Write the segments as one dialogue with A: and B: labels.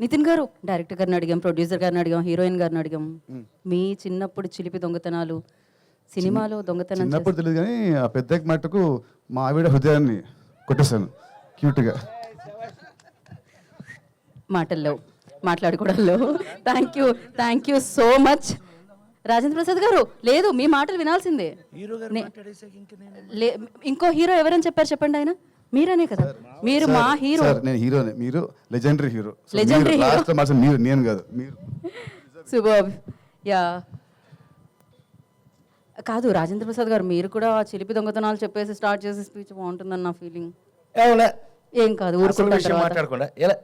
A: నితిన్ గారు డైరెక్టర్ గారిని అడిగాం, ప్రొడ్యూసర్ గారిని అడిగాం, హీరోయిన్ గారిని అడిగాం. మీ చిన్నప్పుడు చిలిపి దొంగతనాలు, సినిమాలో దొంగతనం
B: చిన్నప్పుడు తెలియదు కానీ ఆ పెద్ద మట్టుకు మా ఆవిడ హృదయాన్ని కొట్టేశాను క్యూట్గా.
A: మాటల్లో మాట్లాడుకోవడంలో thank you so much Rajendra Prasad గారు. లేదు, మీ మాటలు వినాల్సిందే. ఇంకో హీరో ఎవరని చెప్పారు చెప్పండి. ఆయన మీరనే కదా, మీరు మా హీరో.
B: నేను హీరోనే, మీరు లెజెండరీ హీరో.
A: లెజెండరీ హీరో
B: మీరు, నేను కాదు మీరు.
A: సూపర్. యా కాదు రాజేంద్ర ప్రసాద్ గారు, మీరు కూడా చిలిపి దొంగతనాలు చెప్పేసి స్టార్ట్ చేసి స్పీచ్ బాగుంటుందని నా ఫీలింగ్. ఏం కాదు, ఊరుకుంటాం.
C: మాట్లాడకుండా ఎలా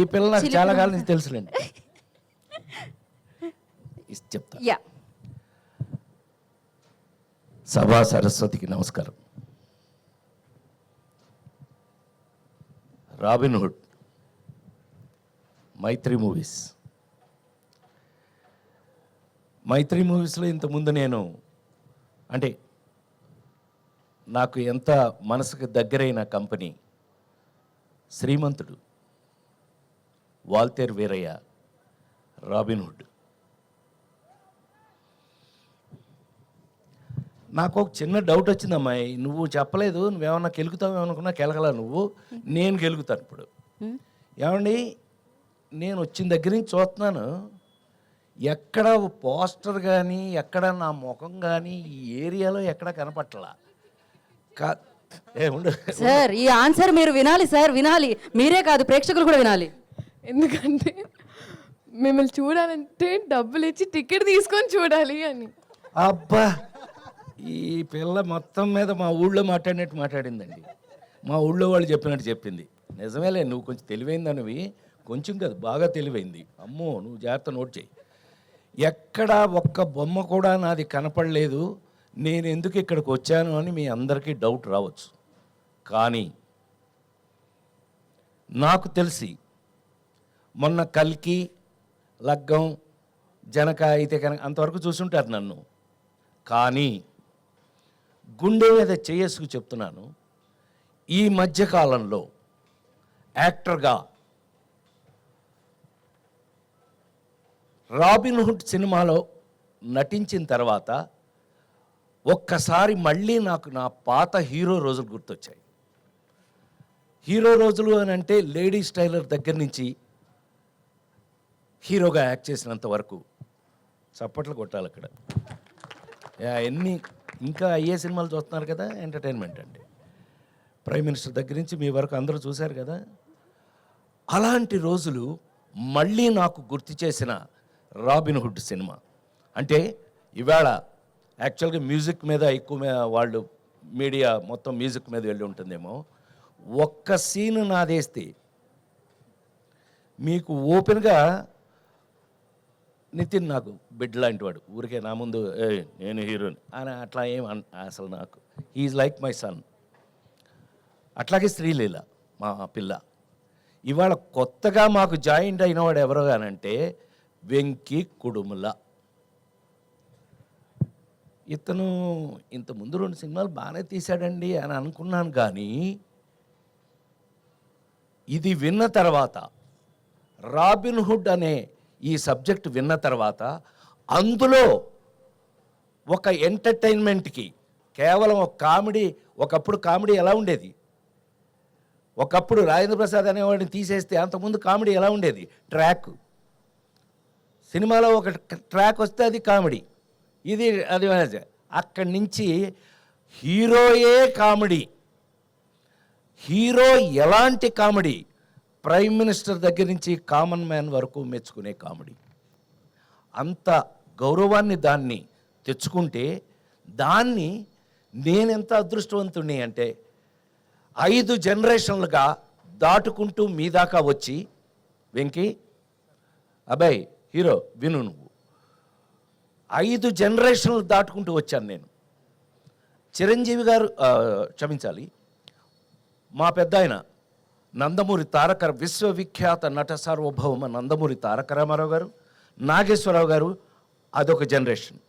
C: ఈ పిల్ల నాకు చాలా కాలం నుంచి తెలుసులేండి. చెప్తా.
A: యా
C: సభా సరస్వతికి నమస్కారం. రాబిన్ హుడ్, మైత్రి మూవీస్లో ఇంతకుముందు నేను అంటే నాకు ఎంత మనసుకు దగ్గరైన కంపెనీ శ్రీమంతుడు, వాల్తేర్ వీరయ్య, రాబిన్ హుడ్. నాకు ఒక చిన్న డౌట్ వచ్చింది, అమ్మాయి నువ్వు చెప్పలేదు, నువ్వేమన్నా కెలుగుతావు ఏమనుకున్నా కెలగలా నువ్వు, నేను కెలుగుతాను ఇప్పుడు. ఏమండి, నేను వచ్చిన దగ్గర నుంచి చూస్తున్నాను, ఎక్కడ పోస్టర్ కానీ ఎక్కడ నా ముఖం కానీ ఈ ఏరియాలో ఎక్కడ కనపట్టలా.
A: సార్ ఈ ఆన్సర్ మీరు వినాలి సార్, వినాలి. మీరే కాదు, ప్రేక్షకులు కూడా వినాలి.
D: ఎందుకంటే మిమ్మల్ని చూడాలంటే డబ్బులు ఇచ్చి టికెట్ తీసుకొని చూడాలి అని.
C: అబ్బా, ఈ పిల్ల మొత్తం మీద మా ఊళ్ళో మాట్లాడినట్టు మాట్లాడిందండి. మా ఊళ్ళో వాళ్ళు చెప్పినట్టు చెప్పింది. నిజమేలే, నువ్వు కొంచెం తెలివైందనివి, కొంచెం కాదు బాగా తెలివైంది. అమ్మో, నువ్వు జాగ్రత్త నోట్ చేయి. ఎక్కడ ఒక్క బొమ్మ కూడా నాది కనపడలేదు, నేను ఎందుకు ఇక్కడికి వచ్చాను అని మీ అందరికీ డౌట్ రావచ్చు. కానీ నాకు తెలిసి మొన్న కల్కి, లగ్గం, జనక అయితే కనుక అంతవరకు చూసుంటారు నన్ను. కానీ గుండె మీద చేసుకు చెప్తున్నాను, ఈ మధ్యకాలంలో యాక్టర్గా రాబిన్ హుడ్ సినిమాలో నటించిన తర్వాత ఒక్కసారి మళ్ళీ నాకు నా పాత హీరో రోజులు గుర్తొచ్చాయి. హీరో రోజులు అని అంటే లేడీస్ టైలర్ దగ్గర నుంచి హీరోగా యాక్ట్ చేసినంత వరకు చప్పట్లు కొట్టాలి అక్కడ. ఎన్ని ఇంకా అయ్యే సినిమాలు చూస్తున్నారు కదా, ఎంటర్టైన్మెంట్ అండి. ప్రైమ్ మినిస్టర్ దగ్గర నుంచి మీ వరకు అందరూ చూశారు కదా. అలాంటి రోజులు మళ్ళీ నాకు గుర్తు చేసిన రాబిన్ హుడ్ సినిమా. అంటే ఇవాళ యాక్చువల్గా మ్యూజిక్ మీద ఎక్కువ వాళ్ళు మీడియా మొత్తం మ్యూజిక్ మీద వెళ్ళి ఉంటుందేమో. ఒక్క సీన్ నాదేస్తే మీకు ఓపెన్గా, నితిన్ నాకు బిడ్ లాంటి వాడు, ఊరికే నా ముందు నేను హీరోని అని అట్లా ఏం అసలు నాకు హీఈస్ లైక్ మై సన్. అట్లాగే శ్రీలీల మా పిల్ల. ఇవాళ కొత్తగా మాకు జాయింట్ అయినవాడు ఎవరో కానంటే వెంకీ కుడుముల. ఇతను ఇంతకుముందు 2 సినిమాలు బాగానే తీశాడండి అని అనుకున్నాను, కానీ ఇది విన్న తర్వాత, రాబిన్ హుడ్ అనే ఈ సబ్జెక్ట్ విన్న తర్వాత, అందులో ఒక ఎంటర్టైన్మెంట్కి కేవలం ఒక కామెడీ, ఒకప్పుడు కామెడీ ఎలా ఉండేది, ఒకప్పుడు రాజేంద్ర ప్రసాద్ అనేవాడిని తీసేస్తే అంతకుముందు కామెడీ ఎలా ఉండేది, ట్రాక్ సినిమాలో ఒక ట్రాక్ వస్తే అది కామెడీ, ఇది అది. అక్కడి నుంచి హీరోయే కామెడీ, హీరో ఎలాంటి కామెడీ, ప్రైమ్ మినిస్టర్ దగ్గర నుంచి కామన్ మ్యాన్ వరకు మెచ్చుకునే కామెడీ. అంత గౌరవాన్ని దాన్ని తెచ్చుకుంటే, దాన్ని నేనెంత అదృష్టవంతుణ్ణి అంటే 5 జనరేషన్లుగా దాటుకుంటూ మీ దాకా వచ్చి, వెంకీ అబ్బాయి హీరో విను, నువ్వు 5 జనరేషన్లు దాటుకుంటూ వచ్చాను నేను. చిరంజీవి గారు, క్షమించాలి, మా పెద్ద ఆయన నందమూరి తారక, విశ్వవిఖ్యాత నట సార్వభౌమ నందమూరి తారక రామారావు గారు, నాగేశ్వరరావు గారు, అదొక జనరేషన్.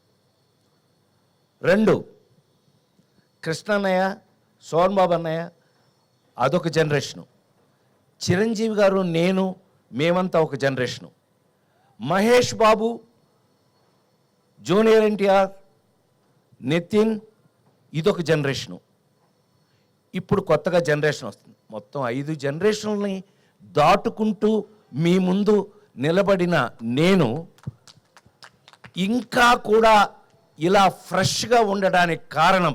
C: 2 కృష్ణన్నయ్య, సోహన్ బాబు అన్నయ్య, అదొక జనరేషను. చిరంజీవి గారు, నేను, మేమంతా ఒక జనరేషను. మహేష్ బాబు, జూనియర్ ఎన్టీఆర్, నితిన్, ఇదొక జనరేషను. ఇప్పుడు కొత్తగా జనరేషన్ వస్తుంది. మొత్తం 5 జనరేషన్లని దాటుకుంటూ మీ ముందు నిలబడిన నేను ఇంకా కూడా ఇలా ఫ్రెష్గా ఉండడానికి కారణం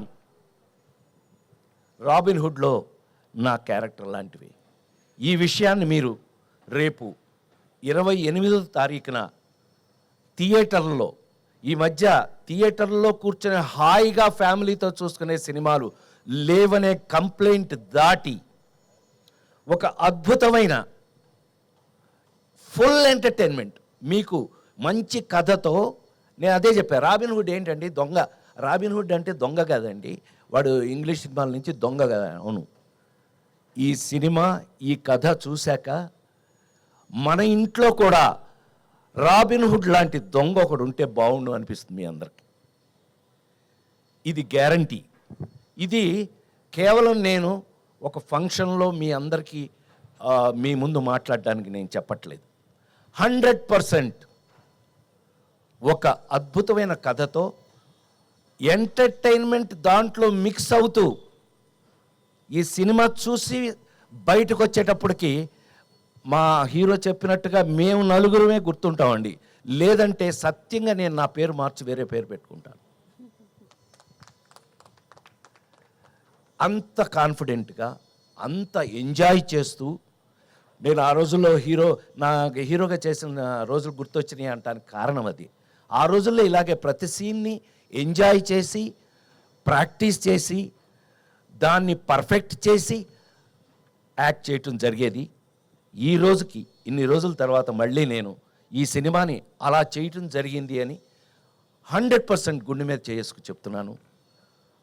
C: రాబిన్ హుడ్లో నా క్యారెక్టర్ లాంటివి. ఈ విషయాన్ని మీరు రేపు 28వ తారీఖున థియేటర్లో, ఈ మధ్య థియేటర్లో కూర్చొని హాయిగా ఫ్యామిలీతో చూసుకునే సినిమాలు లేవనే కంప్లైంట్ దాటి ఒక అద్భుతమైన ఫుల్ ఎంటర్టైన్మెంట్ మీకు మంచి కథతో, నేను అదే చెప్పాను. రాబిన్ హుడ్ ఏంటండి? దొంగ. రాబిన్ హుడ్ అంటే దొంగ కదండి, వాడు ఇంగ్లీష్ సినిమాల నుంచి దొంగ కదా. అవును, ఈ సినిమా ఈ కథ చూశాక మన ఇంట్లో కూడా రాబిన్ హుడ్ లాంటి దొంగ ఒకడు ఉంటే బాగుండు అనిపిస్తుంది మీ అందరికి. ఇది గ్యారంటీ. ఇది కేవలం నేను ఒక ఫంక్షన్లో మీ అందరికీ మీ ముందు మాట్లాడడానికి నేను చెప్పట్లేదు. 100% ఒక అద్భుతమైన కథతో ఎంటర్టైన్మెంట్ దాంట్లో మిక్స్ అవుతూ ఈ సినిమా చూసి బయటకు వచ్చేటప్పటికి మా హీరో చెప్పినట్టుగా మేము నలుగురమే గుర్తుంటామండి. లేదంటే సత్యంగా నేను నా పేరు మార్చి వేరే పేరు పెట్టుకుంటాను. అంత కాన్ఫిడెంట్గా, అంత ఎంజాయ్ చేస్తూ, నేను ఆ రోజుల్లో హీరోగా చేసిన రోజులు గుర్తొచ్చినాయి అంటానికి కారణం అది. ఆ రోజుల్లో ఇలాగే ప్రతి సీన్ని ఎంజాయ్ చేసి, ప్రాక్టీస్ చేసి, దాన్ని పర్ఫెక్ట్ చేసి యాక్ట్ చేయటం జరిగేది. ఈ రోజుకి ఇన్ని రోజుల తర్వాత మళ్ళీ నేను ఈ సినిమాని అలా చేయటం జరిగింది అని 100% గుండె మీద చేసుకు చెప్తున్నాను.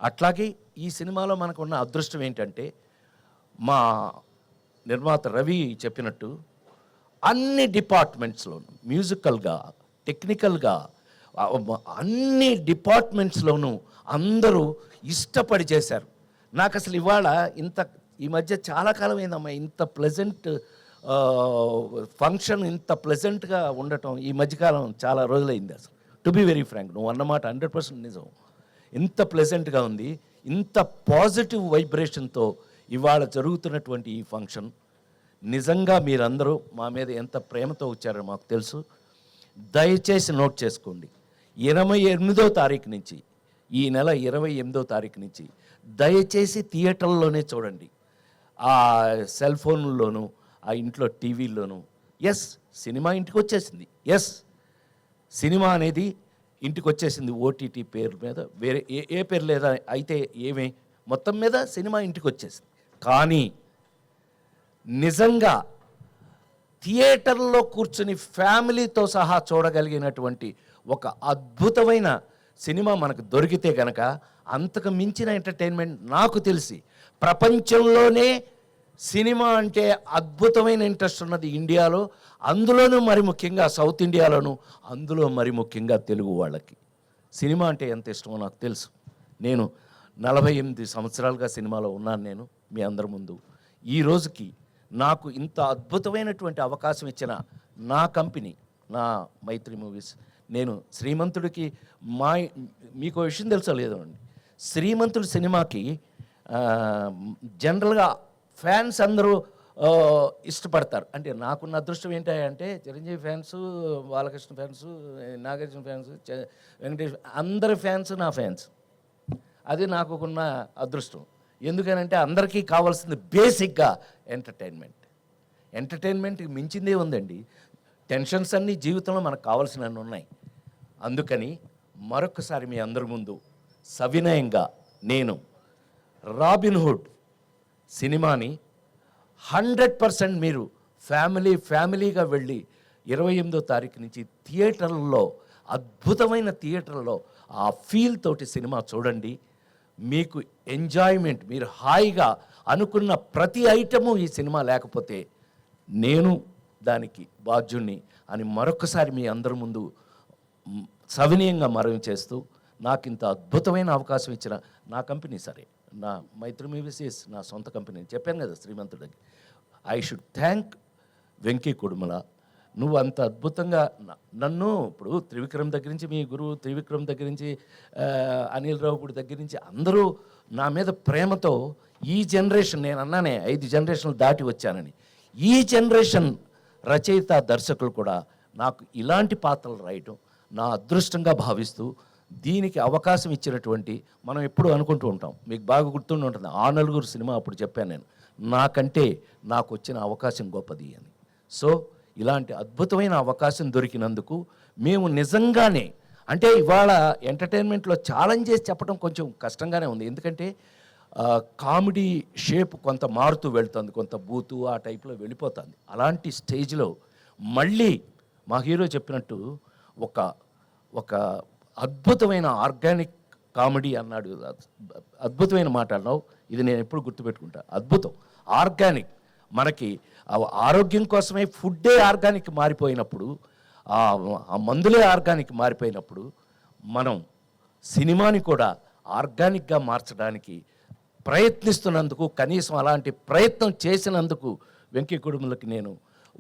C: అట్లాగే ఈ సినిమాలో మనకు ఉన్న అదృష్టం ఏంటంటే, మా నిర్మాత రవి చెప్పినట్టు అన్ని డిపార్ట్మెంట్స్లోనూ, మ్యూజికల్గా, టెక్నికల్గా, అన్ని డిపార్ట్మెంట్స్లోనూ అందరూ ఇష్టపడి చేశారు. నాకు అసలు ఇవాళ ఈ మధ్య చాలా కాలం అయిందమ్మా ఇంత ప్లెజెంట్ ఫంక్షన్, ఇంత ప్లెజెంట్గా ఉండటం ఈ మధ్యకాలం చాలా రోజులైంది. అసలు టు బి వెరీ ఫ్రాంక్, నువ్వు అన్నమాట 100% నిజం. ఇంత ప్లెజెంట్గా ఉంది, ఇంత పాజిటివ్ వైబ్రేషన్తో ఇవాళ జరుగుతున్నటువంటి ఈ ఫంక్షన్. నిజంగా మీరందరూ మా మీద ఎంత ప్రేమతో వచ్చారో మాకు తెలుసు. దయచేసి నోట్ చేసుకోండి, 28వ తారీఖు నుంచి, ఈ నెల 28వ తారీఖు నుంచి దయచేసి థియేటర్లోనే చూడండి. ఆ సెల్ ఫోన్లోనూ, ఆ ఇంట్లో టీవీల్లోనూ. ఎస్, సినిమా ఇంటికి వచ్చేసింది. ఎస్, సినిమా అనేది ఇంటికి వచ్చేసింది ఓటీటీ పేరు మీద. వేరే ఏ పేరు లేదా అయితే ఏమే, మొత్తం మీద సినిమా ఇంటికి వచ్చేసింది. కానీ నిజంగా థియేటర్లో కూర్చుని ఫ్యామిలీతో సహా చూడగలిగినటువంటి ఒక అద్భుతమైన సినిమా మనకు దొరికితే కనుక అంతకు మించిన ఎంటర్టైన్మెంట్ నాకు తెలిసి ప్రపంచంలోనే సినిమా అంటే అద్భుతమైన ఇంట్రెస్ట్ ఉన్నది ఇండియాలో, అందులోనూ మరి ముఖ్యంగా సౌత్ ఇండియాలోను, అందులో మరి ముఖ్యంగా తెలుగు వాళ్ళకి సినిమా అంటే ఎంత ఇష్టమో నాకు తెలుసు. నేను 48 సంవత్సరాలుగా సినిమాలో ఉన్నాను. నేను మీ అందరి ముందు ఈ రోజుకి నాకు ఇంత అద్భుతమైనటువంటి అవకాశం ఇచ్చిన నా కంపెనీ, నా మైత్రి మూవీస్. నేను శ్రీమంతుడికి మీకు విషయం తెలుసో లేదో అండి, శ్రీమంతుడి సినిమాకి జనరల్గా ఫ్యాన్స్ అందరూ ఇష్టపడతారు. అంటే నాకున్న అదృష్టం ఏంటంటే Chiranjeevi fans, Balakrishna fans, Nagarjuna fans, Venkatesh, అందరి ఫ్యాన్స్ నా ఫ్యాన్స్. అది నాకున్న అదృష్టం. ఎందుకనంటే అందరికీ కావాల్సింది బేసిక్గా ఎంటర్టైన్మెంట్కి మించిందే ఉందండి. టెన్షన్స్ అన్నీ జీవితంలో మనకు కావాల్సినవి ఉన్నాయి. అందుకని మరొకసారి మీ అందరి ముందు సవినయంగా నేను రాబిన్ హుడ్ సినిమాని 100% మీరు ఫ్యామిలీగా వెళ్ళి 28వ తారీఖు నుంచి థియేటర్లో, అద్భుతమైన థియేటర్లో ఆ ఫీల్ తోటి సినిమా చూడండి. మీకు ఎంజాయ్మెంట్, మీరు హాయిగా అనుకున్న ప్రతి ఐటము ఈ సినిమా లేకపోతే నేను దానికి బాధ్యుణ్ణి అని మరొకసారి మీ అందరి ముందు సవినయంగా మనవి చేస్తూ, నాకు ఇంత అద్భుతమైన అవకాశం ఇచ్చిన నా కంపెనీ, సరే నా మైత్రి మూవీస్ నా సొంత కంపెనీ చెప్పాను కదా శ్రీమంతుడికి, I should thank Venky Kudumula, నువ్వు అంత అద్భుతంగా నన్ను ఇప్పుడు త్రివిక్రమ్ దగ్గర నుంచి, మీ గురువు త్రివిక్రమ్ దగ్గర నుంచి, అనిల్ రావుపూడి దగ్గర నుంచి అందరూ నా మీద ప్రేమతో ఈ జనరేషన్, నేను అన్నానే 5 జనరేషన్లు దాటి వచ్చానని, ఈ జనరేషన్ రచయిత దర్శకులు కూడా నాకు ఇలాంటి పాత్రలు రాయటం నా అదృష్టంగా భావిస్తూ, దీనికి అవకాశం ఇచ్చినటువంటి, మనం ఎప్పుడు అనుకుంటూ ఉంటాం, మీకు బాగా గుర్తుండి ఉంటుంది, ఆ నలుగురు సినిమా అప్పుడు చెప్పాను నేను, నాకంటే నాకు వచ్చిన అవకాశం గొప్పది అని. సో ఇలాంటి అద్భుతమైన అవకాశం దొరికినందుకు మేము నిజంగానే, అంటే ఇవాళ ఎంటర్టైన్మెంట్లో ఛాలెంజ్ చేసి చెప్పడం కొంచెం కష్టంగానే ఉంది, ఎందుకంటే కామెడీ షేప్ కొంత మారుతూ వెళ్తుంది, కొంత బూతు ఆ టైప్లో వెళ్ళిపోతుంది. అలాంటి స్టేజ్లో మళ్ళీ మా హీరో చెప్పినట్టు ఒక అద్భుతమైన ఆర్గానిక్ కామెడీ అన్నాడు, అద్భుతమైన మాట అన్నావు, ఇది నేను ఎప్పుడు గుర్తుపెట్టుకుంటా. అద్భుతం, ఆర్గానిక్. మనకి ఆరోగ్యం కోసమే ఫుడ్డే ఆర్గానిక్ మారిపోయినప్పుడు, ఆ మందులే ఆర్గానిక్ మారిపోయినప్పుడు, మనం సినిమాని కూడా ఆర్గానిక్గా మార్చడానికి ప్రయత్నిస్తున్నందుకు, కనీసం అలాంటి ప్రయత్నం చేసినందుకు వెంకీ కుటుంబలకి నేను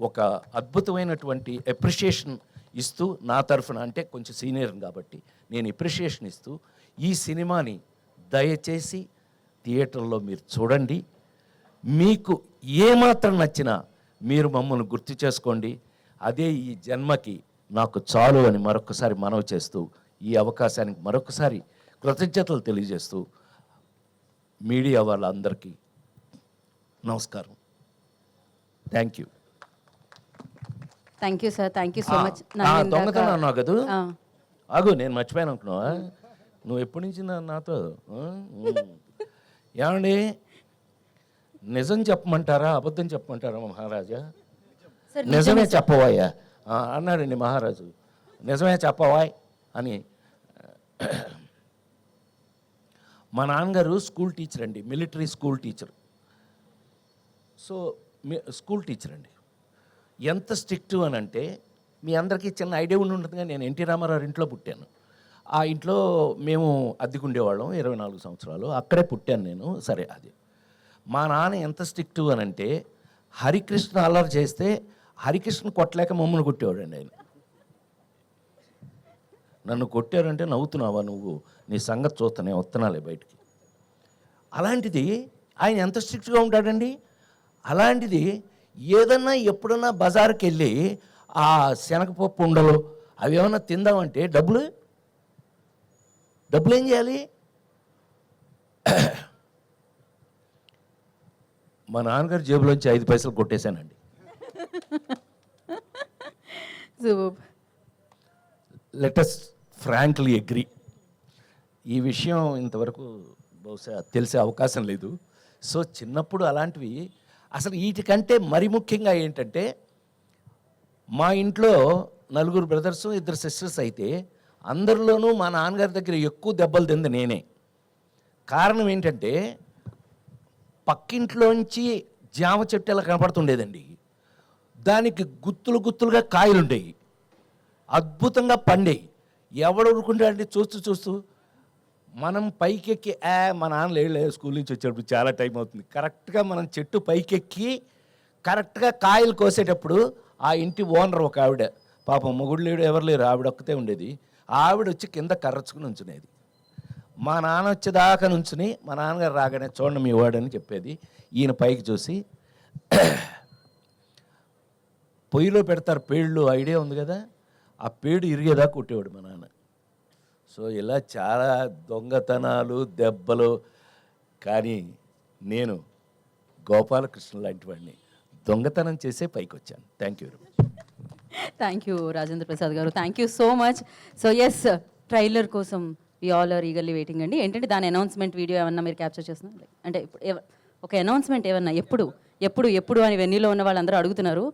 C: ఒక అద్భుతమైనటువంటి అప్రిషియేషన్ ఇస్తూ, నా తరఫున, అంటే కొంచెం సీనియర్ కాబట్టి నేను అప్రిషియేషన్ ఇస్తూ, ఈ సినిమాని దయచేసి థియేటర్లో మీరు చూడండి. మీకు ఏమాత్రం నచ్చినా మీరు మమ్మల్ని గుర్తు చేసుకోండి, అదే ఈ జన్మకి నాకు చాలు అని మరొకసారి మనవి చేస్తూ, ఈ అవకాశానికి మరొకసారి కృతజ్ఞతలు తెలియజేస్తూ, మీడియా వాళ్ళందరికీ నమస్కారం. Thank you.
A: Thank you sir, thank you so much.
C: దొంగతనం అన్నావు కదా, ఆగు, నేను మర్చిపోయాను అనుకున్నావా? నువ్వు ఎప్పటి నుంచి నాతో ఏమండి, నిజం చెప్పమంటారా అబద్ధం చెప్పమంటారా మహారాజా? నిజమే చెప్పవాయ్యా అన్నాడండి మహారాజు. నిజమే చెప్పవాయ్ అని. మా నాన్నగారు స్కూల్ టీచర్ అండి, military school teacher. So school teacher అండి. ఎంత స్ట్రిక్ట్ అని అంటే, మీ అందరికీ చిన్న ఐడియా ఉండి ఉంటుంది, నేను ఎన్టీ రామారావు ఇంట్లో పుట్టాను. ఆ ఇంట్లో మేము అద్దెకుండేవాళ్ళం 24 సంవత్సరాలు, అక్కడే పుట్టాను నేను. సరే, అది మా నాన్న ఎంత స్ట్రిక్ట్ అని అంటే, హరికృష్ణ అల్లరి చేస్తే హరికృష్ణ కొట్టలేక మమ్మల్ని కొట్టేవాడండి ఆయన. నన్ను కొట్టారంటే నవ్వుతున్నావా నువ్వు, నీ సంగతి చూస్తానే వస్తున్నాలే బయటికి. అలాంటిది ఆయన ఎంత స్ట్రిక్ట్గా ఉంటాడండి. అలాంటిది ఏదన్నా ఎప్పుడన్నా బజార్కి వెళ్ళి ఆ శనగపప్పు ఉండలు అవి ఏమన్నా తిందామంటే డబ్బులు ఏం చేయాలి? మా నాన్నగారి జేబులోంచి 5 పైసలు కొట్టేశానండి. Let us frankly agree. ఈ విషయం ఇంతవరకు బహుశా తెలిసే అవకాశం లేదు. సో చిన్నప్పుడు అలాంటివి అసలు వీటికంటే మరి ముఖ్యంగా ఏంటంటే, మా ఇంట్లో 4 బ్రదర్స్ 2 సిస్టర్స్ అయితే అందరిలోనూ మా నాన్నగారి దగ్గర ఎక్కువ దెబ్బలు తింది నేనే. కారణం ఏంటంటే, పక్కింట్లోంచి జామ చెట్టు ఎలా కనపడుతుండేదండి, దానికి గుత్తులుగా కాయలు ఉండేవి, అద్భుతంగా పండేవి. ఎవడు ఊరుకుంటాడంటే చూస్తూ మనం పైకెక్కి, మా నాన్న లేదు స్కూల్ నుంచి వచ్చేటప్పుడు చాలా టైం అవుతుంది, కరెక్ట్గా మనం చెట్టు పైకెక్కి కరెక్ట్గా కాయలు కోసేటప్పుడు ఆ ఇంటి ఓనర్ ఒక ఆవిడ, పాపం మొగుడు లేడు ఎవరు లేరు, ఆవిడ ఒక్కతే ఉండేది, ఆవిడ వచ్చి కింద కర్రచుకుని ఉంచునేది. మా నాన్న వచ్చేదాకా నుంచుని మా నాన్నగారు రాగానే చూడండి మీ వాడని చెప్పేది. ఈయన పైకి చూసి, పొయ్యిలో పెడతారు పేళ్ళు, ఐడియా ఉంది కదా, ఆ పేడు ఇరిగేదాకా కొట్టేవాడు మా నాన్న. సో ఇలా చాలా దొంగతనాలు దెబ్బలు. కానీ నేను గోపాలకృష్ణ లాంటి వాడిని దొంగతనం చేసే పైకి వచ్చాను. Thank you very much.
A: Thank you Rajendra Prasad గారు, thank you so much. So yes, trailer కోసం we all are eagerly waiting అండి. ఏంటంటే దాని అనౌన్స్మెంట్ వీడియో ఏమన్నా మీరు క్యాప్చర్ చేస్తున్నారు? అంటే ఒక అనౌన్స్మెంట్ ఏమన్నా ఎప్పుడు అని వెన్యూలో ఉన్న వాళ్ళందరూ అడుగుతున్నారు.